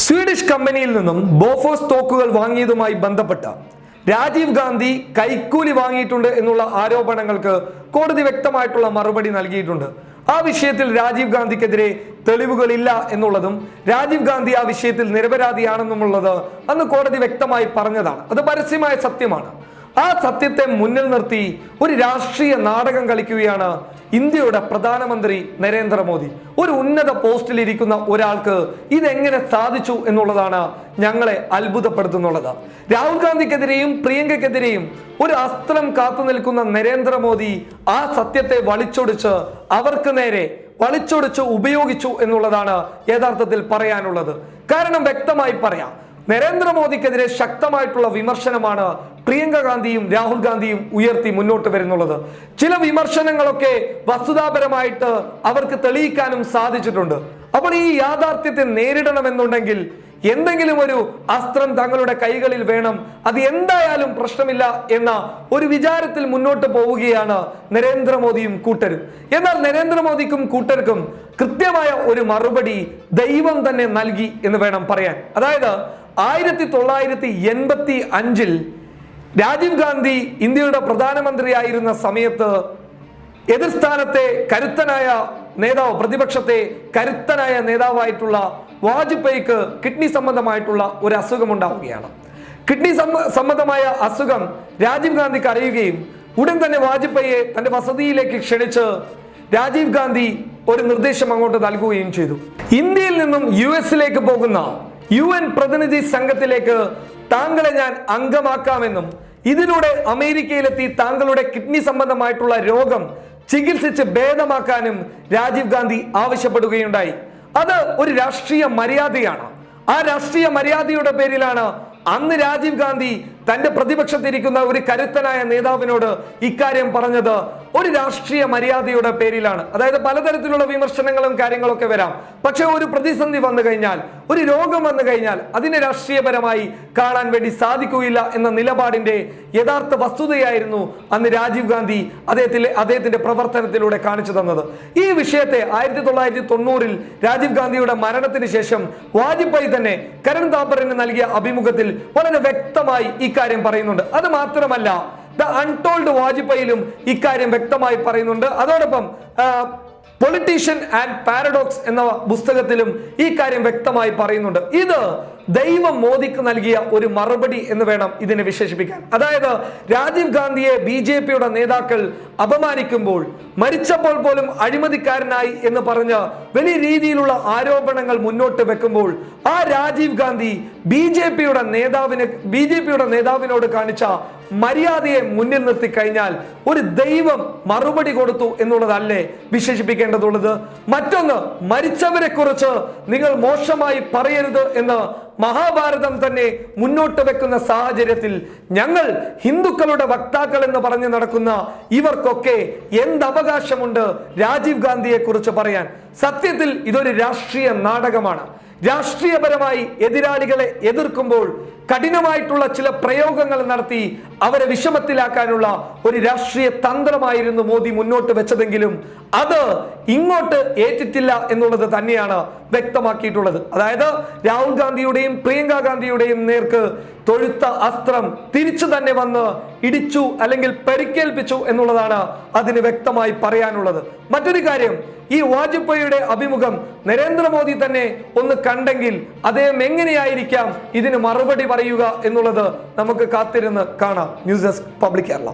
Swedish കമ്പനിയിൽ നിന്നും Bofors തോക്കുകൾ വാങ്ങിയതുമായി ബന്ധപ്പെട്ട് രാജീവ് ഗാന്ധി കൈക്കൂലി വാങ്ങിയിട്ടുണ്ട് എന്നുള്ള ആരോപണങ്ങൾക്ക് കോടതി വ്യക്തമായിട്ടുള്ള മറുപടി നൽകിയിട്ടുണ്ട്. ആ വിഷയത്തിൽ രാജീവ് ഗാന്ധിക്കെതിരെ തെളിവുകളില്ല എന്നുള്ളതും രാജീവ് ഗാന്ധി ആ വിഷയത്തിൽ നിരപരാധിയാണെന്നുമുള്ളത് അന്ന് കോടതി വ്യക്തമായി പറഞ്ഞതാണ്. അത് പരസ്യമായ സത്യമാണ്. ആ സത്യത്തെ മുന്നിൽ നിർത്തി ഒരു രാഷ്ട്രീയ നാടകം കളിക്കുകയാണ് ഇന്ത്യയുടെ പ്രധാനമന്ത്രി നരേന്ദ്രമോദി. ഒരു ഉന്നത പോസ്റ്റിൽ ഇരിക്കുന്ന ഒരാൾക്ക് ഇതെങ്ങനെ സാധിച്ചു എന്നുള്ളതാണ് ഞങ്ങളെ അത്ഭുതപ്പെടുത്തുന്നുള്ളത്. രാഹുൽ ഗാന്ധിക്കെതിരെയും പ്രിയങ്കയ്ക്കെതിരെയും ഒരു അസ്ത്രം കാത്തു നിൽക്കുന്ന നരേന്ദ്രമോദി ആ സത്യത്തെ അവർക്ക് നേരെ വലിച്ചൊടിച്ച് ഉപയോഗിച്ചു എന്നുള്ളതാണ് യഥാർത്ഥത്തിൽ പറയാനുള്ളത്. കാരണം വ്യക്തമായി പറയാം, നരേന്ദ്രമോദിക്കെതിരെ ശക്തമായിട്ടുള്ള വിമർശനമാണ് പ്രിയങ്ക ഗാന്ധിയും രാഹുൽ ഗാന്ധിയും ഉയർത്തി മുന്നോട്ട് വരുന്നുള്ളത്. ചില വിമർശനങ്ങളൊക്കെ വസ്തുതാപരമായിട്ട് അവർക്ക് തെളിയിക്കാനും സാധിച്ചിട്ടുണ്ട്. അപ്പോൾ ഈ യാഥാർത്ഥ്യത്തെ നേരിടണമെന്നുണ്ടെങ്കിൽ എന്തെങ്കിലും ഒരു അസ്ത്രം തങ്ങളുടെ കൈകളിൽ വേണം, അത് എന്തായാലും പ്രശ്നമില്ല എന്ന ഒരു വിചാരത്തിൽ മുന്നോട്ട് പോവുകയാണ് നരേന്ദ്രമോദിയും കൂട്ടരും. എന്നാൽ നരേന്ദ്രമോദിക്കും കൂട്ടർക്കും കൃത്യമായ ഒരു മറുപടി ദൈവം തന്നെ നൽകി എന്ന് വേണം പറയാൻ. അതായത് 1985 രാജീവ് ഗാന്ധി ഇന്ത്യയുടെ പ്രധാനമന്ത്രിയായിരുന്ന സമയത്ത് എതിർസ്ഥാനത്തെ കരുത്തനായ നേതാവ്, പ്രതിപക്ഷത്തെ കരുത്തനായ നേതാവായിട്ടുള്ള വാജ്പേയിക്ക് കിഡ്നി സംബന്ധമായിട്ടുള്ള ഒരു അസുഖം ഉണ്ടാവുകയാണ്. കിഡ്നി സംബന്ധമായ അസുഖം രാജീവ് ഗാന്ധിക്ക് അറിയുകയും ഉടൻ തന്നെ വാജ്പേയിയെ തന്റെ വസതിയിലേക്ക് ക്ഷണിച്ച് രാജീവ് ഗാന്ധി ഒരു നിർദ്ദേശം അങ്ങോട്ട് നൽകുകയും ചെയ്തു. ഇന്ത്യയിൽ നിന്നും US പോകുന്ന UN പ്രതിനിധി സംഘത്തിലേക്ക് താങ്കളെ ഞാൻ അംഗമാക്കാമെന്നും ഇതിലൂടെ അമേരിക്കയിലെത്തി താങ്കളുടെ കിഡ്നി സംബന്ധമായിട്ടുള്ള രോഗം ചികിത്സിച്ച് ഭേദമാക്കാനും രാജീവ് ഗാന്ധി ആവശ്യപ്പെടുകയുണ്ടായി. അത് ഒരു രാഷ്ട്രീയ മര്യാദയാണ്. ആ രാഷ്ട്രീയ മര്യാദയുടെ പേരിലാണ് അന്ന് രാജീവ് ഗാന്ധി തന്റെ പ്രതിപക്ഷത്തിരിക്കുന്ന ഒരു കരുത്തനായ നേതാവിനോട് ഇക്കാര്യം പറഞ്ഞത്. ഒരു രാഷ്ട്രീയ മര്യാദയുടെ പേരിലാണ്. അതായത് പലതരത്തിലുള്ള വിമർശനങ്ങളും കാര്യങ്ങളൊക്കെ വരാം, പക്ഷെ ഒരു പ്രതിസന്ധി വന്നു കഴിഞ്ഞാൽ, ഒരു രോഗം വന്നു കഴിഞ്ഞാൽ അതിനെ രാഷ്ട്രീയപരമായി കാണാൻ വേണ്ടി സാധിക്കുകയില്ല എന്ന നിലപാടിന്റെ യഥാർത്ഥ വസ്തുതയായിരുന്നു അന്ന് രാജീവ് ഗാന്ധി അദ്ദേഹത്തിന്റെ പ്രവർത്തനത്തിലൂടെ കാണിച്ചു തന്നത്. ഈ വിഷയത്തെ 1990 രാജീവ് ഗാന്ധിയുടെ മരണത്തിന് ശേഷം വാജ്പേയി തന്നെ കരൺ താപ്പറിന് നൽകിയ അഭിമുഖത്തിൽ വളരെ വ്യക്തമായി ഇക്കാര്യം പറയുന്നുണ്ട്. അത് മാത്രമല്ല, ദ അൺടോൾഡ് വാജ്പേയിലും ഇക്കാര്യം വ്യക്തമായി പറയുന്നുണ്ട്. അതോടൊപ്പം പൊളിറ്റീഷ്യൻ ആൻഡ് പാരഡോക്സ് എന്ന പുസ്തകത്തിലും ഈ കാര്യം വ്യക്തമായി പറയുന്നുണ്ട്. ഇത് ദൈവം മോദിക്ക് നൽകിയ ഒരു മറുപടി എന്ന് വേണം ഇതിനെ വിശേഷിപ്പിക്കാൻ. അതായത് രാജീവ് ഗാന്ധിയെ BJPയുടെ നേതാക്കൾ അപമാനിക്കുമ്പോൾ, മരിച്ചപ്പോൾ പോലും അഴിമതിക്കാരനായി എന്ന് പറഞ്ഞ് വലിയ രീതിയിലുള്ള ആരോപണങ്ങൾ മുന്നോട്ട് വെക്കുമ്പോൾ ആ രാജീവ് ഗാന്ധി BJPയുടെ നേതാവിനോട് കാണിച്ച മര്യാദയെ മുന്നിൽ നിർത്തി കഴിഞ്ഞാൽ ഒരു ദൈവം മറുപടി കൊടുത്തു എന്നുള്ളതല്ലേ വിശേഷിപ്പിക്കേണ്ടതുള്ളത്. മറ്റൊന്ന്, മരിച്ചവരെ കുറിച്ച് നിങ്ങൾ മോശമായി പറയരുത് എന്ന് മഹാഭാരതം തന്നെ മുന്നോട്ട് വെക്കുന്ന സാഹചര്യത്തിൽ ഞങ്ങൾ ഹിന്ദുക്കളുടെ വക്താക്കൾ എന്ന് പറഞ്ഞു നടക്കുന്ന ഇവർക്കൊക്കെ എന്തവകാശമുണ്ട് രാജീവ് ഗാന്ധിയെ കുറിച്ച് പറയാൻ? സത്യത്തിൽ ഇതൊരു രാഷ്ട്രീയ നാടകമാണ്. രാഷ്ട്രീയപരമായി എതിരാളികളെ എതിർക്കുമ്പോൾ കഠിനമായിട്ടുള്ള ചില പ്രയോഗങ്ങൾ നടത്തി അവരെ വിഷമത്തിലാക്കാനുള്ള ഒരു രാഷ്ട്രീയ തന്ത്രമായിരുന്നു മോദി മുന്നോട്ട് വെച്ചതെങ്കിലും അത് ഇങ്ങോട്ട് ഏറ്റിട്ടില്ല എന്നുള്ളത് തന്നെയാണ് വ്യക്തമാക്കിയിട്ടുള്ളത്. അതായത് രാഹുൽ ഗാന്ധിയുടെയും പ്രിയങ്ക ഗാന്ധിയുടെയും നേർക്ക് തൊഴുത്ത അസ്ത്രം തിരിച്ചു തന്നെ വന്ന് ഇടിച്ചു അല്ലെങ്കിൽ പരിക്കേൽപ്പിച്ചു എന്നുള്ളതാണ് അതിന് വ്യക്തമായി പറയാനുള്ളത്. മറ്റൊരു കാര്യം, ഈ വാജ്പേയിയുടെ അഭിമുഖം നരേന്ദ്രമോദി തന്നെ ഒന്ന് കണ്ടെങ്കിൽ അദ്ദേഹം എങ്ങനെയായിരിക്കാം ഇതിന് മറുപടി പറയുക എന്നുള്ളത് നമുക്ക് കാത്തിരുന്ന് കാണാം. News desk public Kerala.